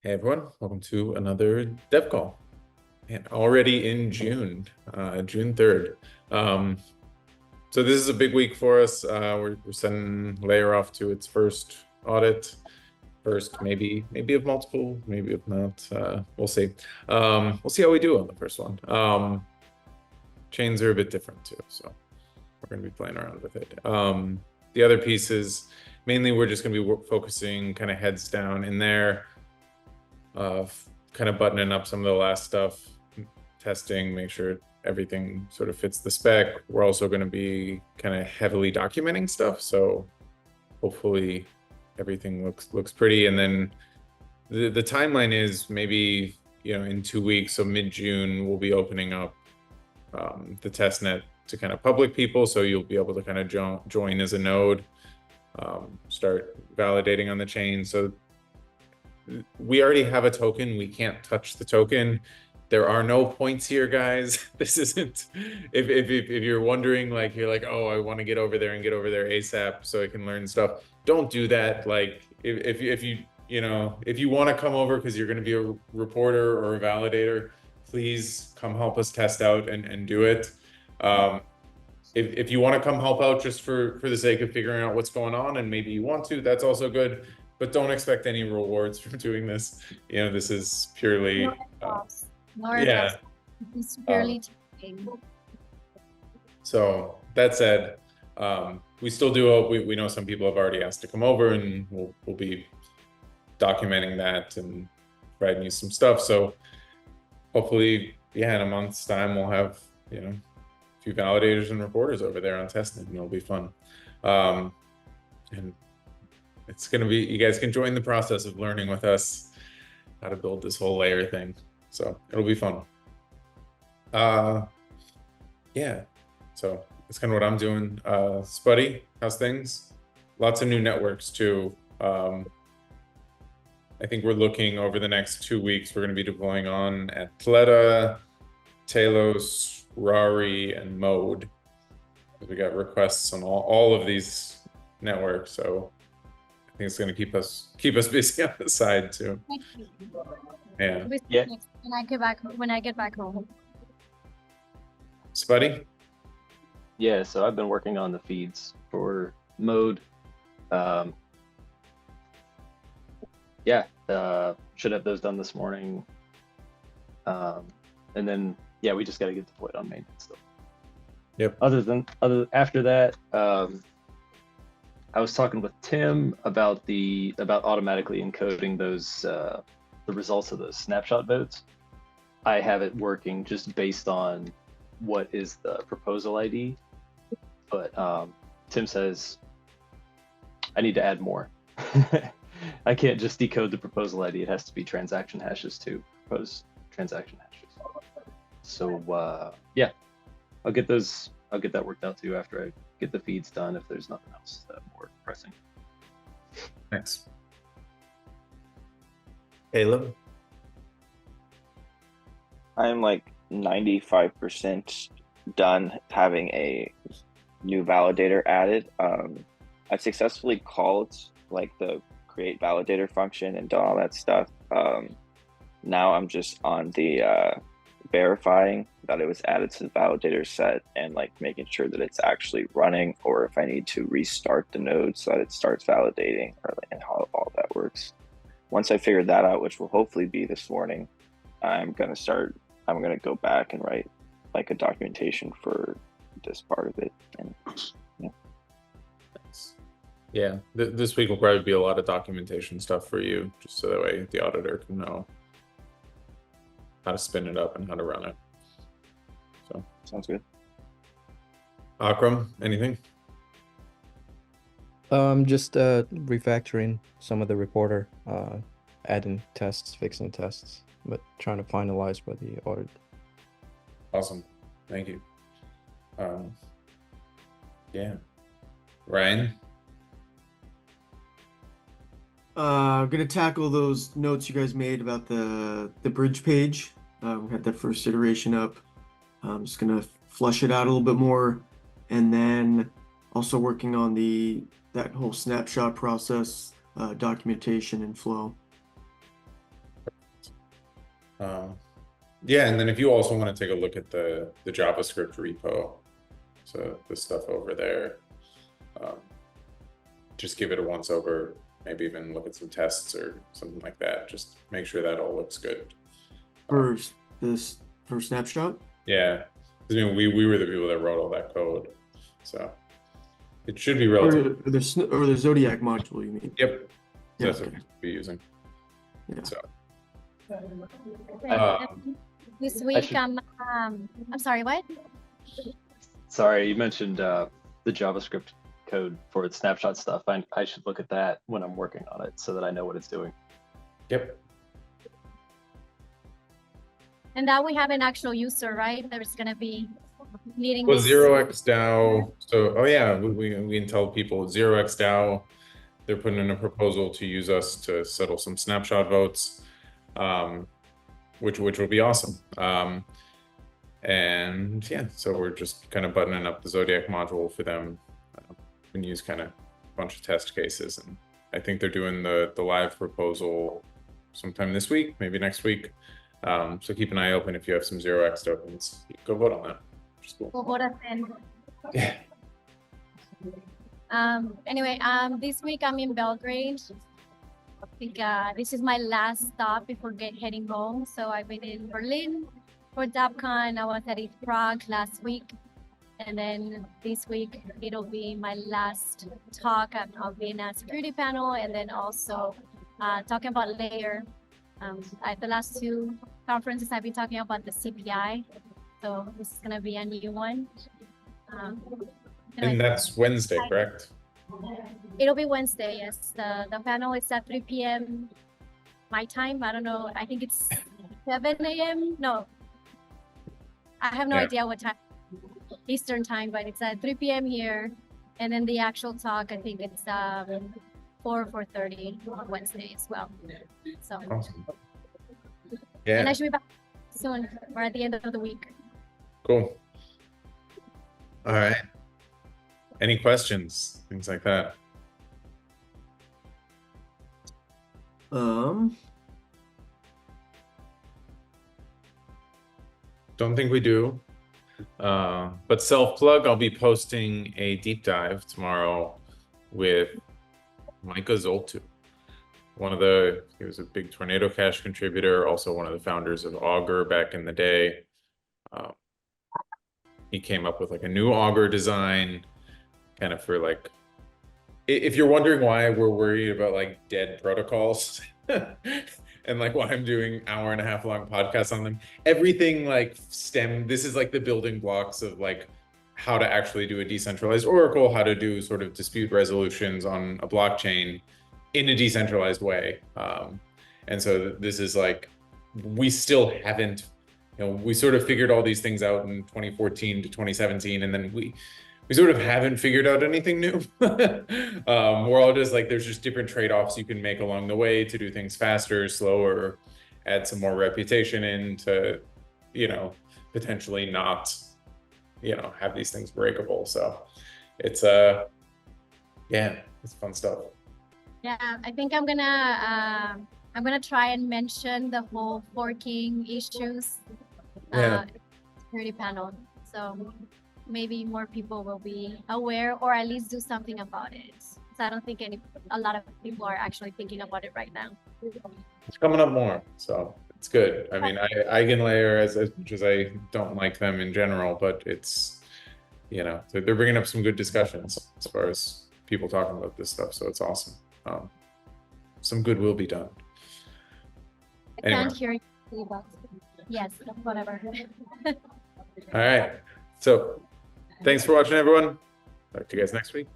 Hey everyone, welcome to another dev call. And already in June, June 3rd. So this is a big week for us. We're sending Layer off to its first audit. First, maybe of multiple, maybe if not, we'll see. We'll see how we do on the first one. Chains are a bit different too, so we're going to be playing around with it. The other pieces, mainly we're just going to be focusing kind of heads down in there. Kind of buttoning up some of the last stuff, testing, make sure everything sort of fits the spec. We're also going to be kind of heavily documenting stuff, so hopefully everything looks pretty. And then the timeline is maybe in 2 weeks, so mid-June we'll be opening up the testnet to kind of public people, so you'll be able to kind of join as a node, start validating on the chain. So we already have a token. We can't touch the token. There are no points here, guys. This isn't, if you're wondering, like, you're like, oh, I want to get over there and get over there ASAP so I can learn stuff. Don't do that. Like, if you want to come over because you're going to be a reporter or a validator, please come help us test out and do it. If you want to come help out just for the sake of figuring out what's going on, and maybe you want to, that's also good. But don't expect any rewards from doing this. This is purely, yeah. It's purely teaching. So that said, we still do hope. We know some people have already asked to come over, and we'll be documenting that and providing you some stuff. So hopefully, yeah, in a month's time, we'll have a few validators and reporters over there on testnet, and it'll be fun. And it's going to be, you guys can join the process of learning with us how to build this whole layer thing. So it'll be fun. Yeah, so that's kind of what I'm doing. Spuddy, how's things? Lots of new networks too. I think we're looking over the next 2 weeks, we're going to be deploying on Athleta, Telos, Rari, and Mode. We got requests on all of these networks, so I think it's going to keep us busy on the side too. Yeah. When I get back home. Spuddy? Yeah, so I've been working on the feeds for Mode. Should have those done this morning. And then we just got to get deployed on main stuff. Yep. After that, I was talking with Tim about automatically encoding those the results of those snapshot votes. I have it working just based on what is the proposal ID, but Tim says I need to add more. I can't just decode the proposal ID. It has to be transaction hashes too, proposed transaction hashes. So I'll get that worked out too after I get the feeds done, if there's nothing else more pressing. Thanks. Caleb? I'm like 95% done having a new validator added. I've successfully called like the create validator function and done all that stuff. Now I'm just on the verifying that it was added to the validator set and like making sure that it's actually running, or if I need to restart the node so that it starts validating, and how all that works. Once I figure that out, which will hopefully be this morning, I'm gonna go back and write like a documentation for this part of it. And yeah, this week will probably be a lot of documentation stuff for you, just so that way the auditor can know how to spin it up and how to run it. So sounds good. Akram, anything? Just refactoring some of the reporter, adding tests, fixing tests, but trying to finalize by the audit. Awesome, thank you. Yeah, Ryan? I'm gonna tackle those notes you guys made about the bridge page. We had that first iteration up. I'm just gonna flush it out a little bit more, and then also working on that whole snapshot process, documentation and flow. Yeah, and then if you also want to take a look at the JavaScript repo, so the stuff over there, just give it a once over, maybe even look at some tests or something like that. Just make sure that all looks good. For this for snapshot. Yeah, I mean, we were the people that wrote all that code, so it should be relative. Or the Zodiac module, you mean? Yep, Yeah, that's okay. what we'll be using. Yeah. So This week, should- I'm sorry, what? Sorry, you mentioned the JavaScript code for its snapshot stuff. I should look at that when I'm working on it so that I know what it's doing. yep. And now we have an actual user, right? There's gonna be needing Well, this. 0x DAO. So, oh yeah, we can tell people 0x DAO. They're putting in a proposal to use us to settle some snapshot votes, which will be awesome. And yeah, so we're just kind of buttoning up the Zodiac module for them. We can use kind of a bunch of test cases, and I think they're doing the live proposal sometime this week, maybe next week. So keep an eye open if you have some 0x tokens. Go vote on that. Which is cool. We'll vote us in. Yeah. Anyway, this week I'm in Belgrade. I think this is my last stop before heading home. So I've been in Berlin for DAppCon. I was at Eth Prague last week. And then this week, it'll be my last talk. I'll be in a security panel and then also talking about Layer. At the last two conferences, I've been talking about the CPI. So this is going to be a new one. And that's Wednesday, correct? It'll be Wednesday, yes. The panel is at 3 p.m. my time. I don't know. I think it's 7 a.m. No, I have no idea what time Eastern time, but it's at 3 p.m. here. And then the actual talk, I think it's 4:30 on Wednesday as well. So, Awesome. and I Yeah, should be back soon or at the end of the week. cool. All right. Any questions? Things like that. Don't think we do. But self-plug, I'll be posting a deep dive tomorrow with Micah Zoltu. He was a big Tornado Cash contributor, also one of the founders of Augur back in the day. He came up with like a new Augur design, kind of for like, if you're wondering why we're worried about like dead protocols and like why I'm doing hour-and-a-half long podcasts on them, everything like this is like the building blocks of like how to actually do a decentralized Oracle, how to do sort of dispute resolutions on a blockchain in a decentralized way. And so this is like, we still haven't, we sort of figured all these things out in 2014 to 2017, and then we sort of haven't figured out anything new. We're all just like, there's just different trade-offs you can make along the way to do things faster, slower, add some more reputation in to, potentially not, have these things breakable. So it's it's fun stuff. Yeah, I think I'm gonna try and mention the whole forking issues. Security panel. So maybe more people will be aware or at least do something about it. So I don't think a lot of people are actually thinking about it right now. It's coming up more, so it's good. I mean, Eigenlayer, as much as I don't like them in general, but it's, they're bringing up some good discussions as far as people talking about this stuff, so it's awesome. Some good will be done. I can't hear you, but yes, whatever. All right, so thanks for watching, everyone. Talk to you guys next week.